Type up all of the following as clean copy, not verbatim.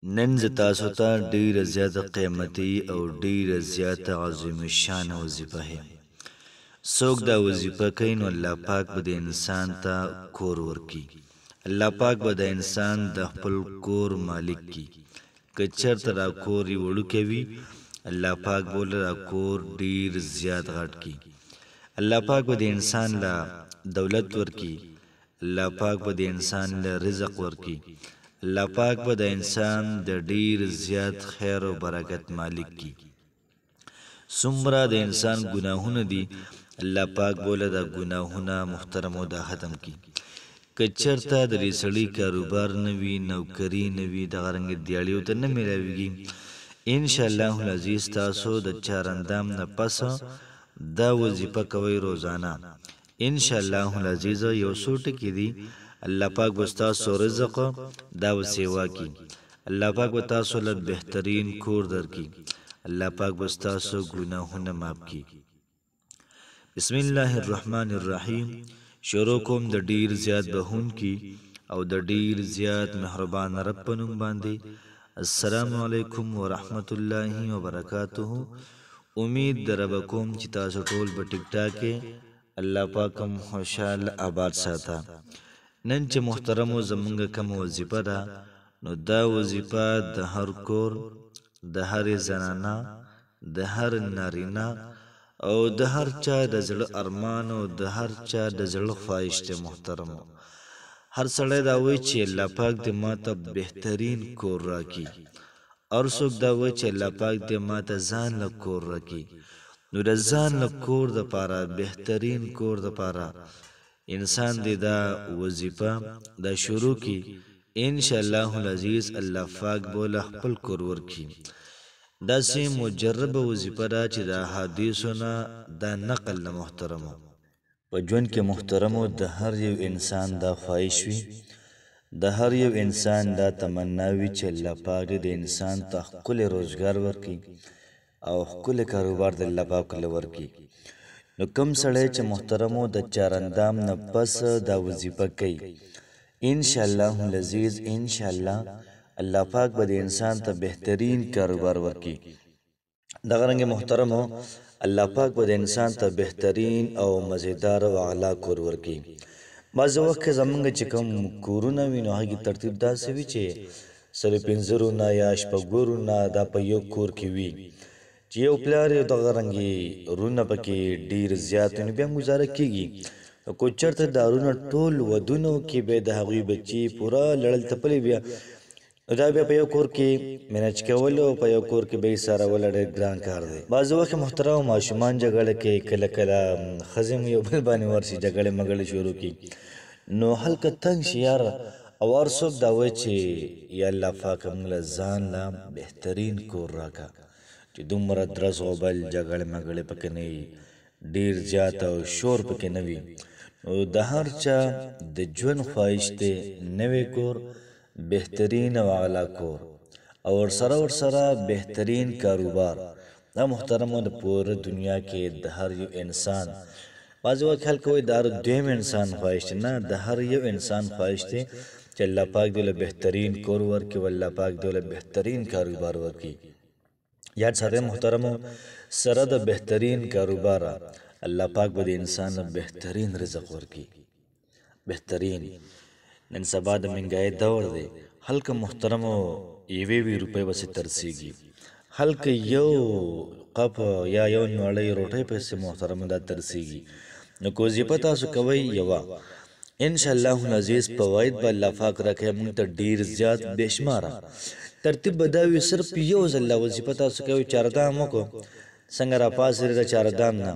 نن زه تاسو ته ډیره زیاته قیمتي او ډیره زیاته عظیم الشان وظیفه هم څوک دا وظیفه کوي نو الله پاک به د انسان ته کور ورکي. الله پاک به د انسان د خپل کور مالک کی. که چېرته را کور یې وړوکی وي الله پاک بوله را کور ډیر زیات غټ کی. الله پاک به د انسان له دولت ورکی. الله پاک به د انسان له رزق ورکی. الله پاک به د انسان د ډیر زیات خیر او برکت مالک کی. څومره د انسان ګناهونه دي الله پاک بوله دا ګناهونه محترمو دا ختم کی. که چېرته د دې سړي کاروبار نه وي، نوکري نه وي، دغه رنګې دیاړیو ته نه میلاویږي، انشاءالله العزیز تاسو د چهارندام نه پس دا وظیفه کوئ روزانه. انشاءالله العزیز یو څو ټکي دي الله پاک به ستاسو رزق دا وسیوا کی. الله پاک به تاسو له بهترین کور درکي. الله پاک به ستاسو ګناهونه معاف کی. بسم الله الرحمن الرحیم. شروع کوم د ډیر زیات بهون کی او د ډیر زیات مهربان رب په نوم باندې. السلام علیکم ورحمت الله وبرکاته. امید در کوم چې تاسو ټول په ټیک ټاک کې الله پاکم خوشحال آباد ساته. نن چې محترمو زمونږ کوم وظیفه ده نو دا وظیفه د هر کور، د هر زنانه، د هر نارینه او د هر چا د زړه ارمان او د هر چا د زړه خواهش ته محترمو. هر سړی دا وایي چې الله پاک دې ماته بهترین کور راکړي. هر څوک دا وایي چې الله پاک دې ماته ځان له کور راکړي. نو د ځان له کور دپاره، بهترین کور دپاره انسان دې دا وظیفه دا شروع کی. انشاءالله العزیز الله پاک بوله خپل کور ورکړي. داسې مجربه وظیفه ده چې د احادیثو نه دا نقل نه محترمو. په ژوند کې محترمو د هر یو انسان دا خواهش وي، د هر یو انسان دا تمنا وي چې الله پاک د انسان ته ښکلی روزګار ورکړي او ښکلی کاروبار د الله پاک له ورکړي. نو کوم سړی چې محترمو د چهارندام نه پس دا وظیفه کوي انشاءالله العزیز انشاءالله الله پاک به د انسان ته بهترین کاروبار ورکړي. دغه رنګ محترمو الله پاک به د انسان ته بهترین او مزیدار او اعلی کور ورکړي. بعض وخت زمونږ چې کوم کورونه وي نو هغې ترتیب داسې وي چې سلو پنځه رونه یا شپږ رونه دا په یو کور کې وي چې یو پلار یو دغه رنګې رونه پکې ډېر زیات وي نو بیا ګزاره کېږي. نو که چېرته دا رونه ټول ودونو کې به د هغوی بچي پوره لړل تپلې بیا نو دا بیا په یو کور کې مینج کول او په یو کور کې به یې څارول ډېر ګران کار دی. بعض وخت محترمو ماشومان جګړه کوي، کله کله ښځې هم یو بل باندې ورشي جګړې مګړې شروع کړي نو هلکه تنګ شي یار. او هر څوک دا وایي چې یا الله پاکه موږ له ځان له بهترین کور راکړه چې دومره درز غوبل جګړې مګړې پکې نه وي، ډېر زیات او شور پکې نه وي. نو د هر چا د ژوند خواهش دی نوی کور، بهترین او اعلی کور او ورسره بهترین کاروبار. دا محترمو د پوره دنیا کې د هر یو انسان بعضې وخت خلک وایي د هر دویم انسان خواهش دی. نه، د هر یو انسان خواهش دی چې الله پاک دې له بهترین کور ورکړي او الله پاک دې له بهترین کاروبار ورکړي. یاد ساتئ محترمو سره د بهترین کاروبار الله پاک به د انسان له بهترین رزق ورکړي. بهترین نن سبا د مهنګایۍ دور دی. هلکه محترمو یوې روپۍ پسې ترسیږي، هلکه یو قپ یا یو نوړۍ روټۍ پسې محترمو دا ترسیږي. نو که وظیفه تاسو کوئ یوه انشاءالله العزیز فواید به الله پاک راکوي موږ ته ډېر زیات بې شماره. ترتیب به دا وي صرف یو ځل وظیفه تاسو کوئ، چهاردام وکړو څنګه راپاڅېږئ د چهاردام نه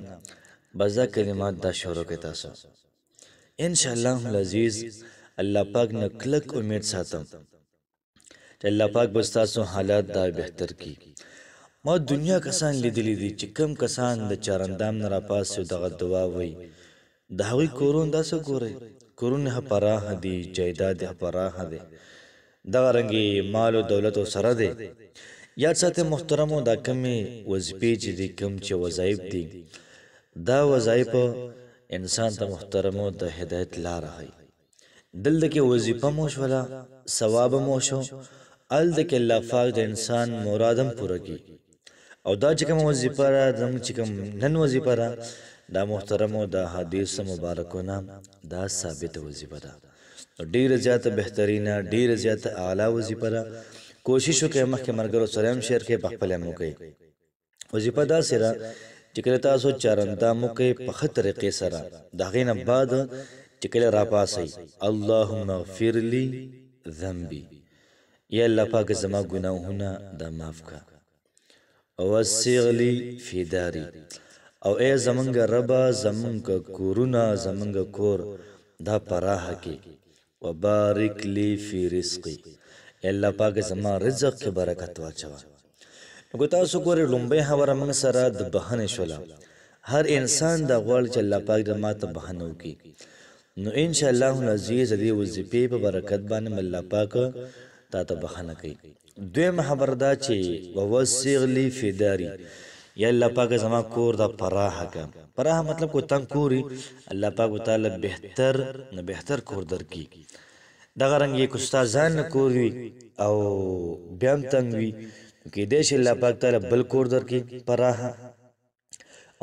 بس دا کلمات دا شروع کړئ تاسو. انشاءالله العزیز الله پاک نه کلک امید ساتم چې الله پاک به ستاسو حالات دا بهتر کړي. ما دنیا کسان لیدلی دي چې کم کسان د چهارندام نه راپاسي دغه دعا وایي د هغوی کورونه داسې ګورئ، کورونه یې پراخه دي، جایداد یې پراخه دی، دغه رنګې مال او دولت سره دی. یاد ساتئ محترمو دا کمې وظیفې چې دي، کم چې وظایف دي، دا وظایف انسان ته محترمو د هدایت لاره ښیي. دلته کې وظیفه مو شوله، ثواب مو شو ال د کې الله پاک د انسان مرادم پوره کی او دا چې کوم وظیفه را زموږ چې کوم نن وظیفه را دا محترمو دا حدیث مبارکونه دا ثابت وظیفه ده ډیر زیاته بهترینه ډیر زیاته اعلی وظیفه ده کوشش وکړئ مخکې مرګرو سره هم شیر کې په خپل هم وکړئ وظیفه دا سره چې کله تاسو چارندامو کې په ښه طریقې سره د هغې نه بعد چې کله راپاسئ اللهم اغفر لي ذنبي یا الله پاک زما ګناهونه دا معاف کړه وسیغ لي فی داري او ای زمونږ ربا زمونږ کورونه زمونږ کور دا پراخه کې وبارک لي فی رزقي الله پاک زما رزق کې برکت واچوه نو تاسو ګورئ لومبۍ خبره موږ سره د بهنې شوله هر انسان دا غواړي چې الله پاک د ماته بهنه وکړي نو ان شاء الله العزیز دې وظیفې په برکت باندې الله پاک تا ته بهنه کوي دویمه خبره دا چې ووسیغ لي فی داري یا الله پاک زما کور دا پراخه کا پراخه مطلب کو تنگ کوری الله پاک تعالی بهتر نه بهتر کور درکې دغه رنګ یې استادان کور وي او بیا تنگ وي کې دیش الله پاک تعالی بل کور درکې پراخه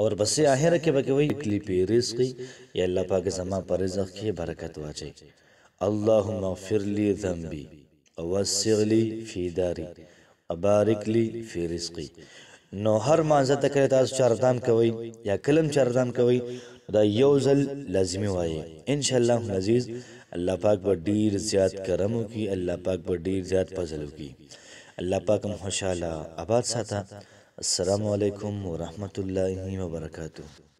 اور بس اخر کې به کوي کلی پی رزقي یا الله پاک زما پر رزق کې برکت واچي اللهم اغفر لي ذنبي ووسع لي في داري وبارك لي في رزقي نو هر مانزه ته کله تاسو چاردان کوي یا کلم چاردان کوي دا یو ځل لازمي وایي ان شاء الله العزیز الله پاک به ډیر زیات کرم وکي الله پاک به ډیر زیات فضل وکي الله پاک هم خوشاله آباد ساته السلام علیکم ورحمت الله وبرکاته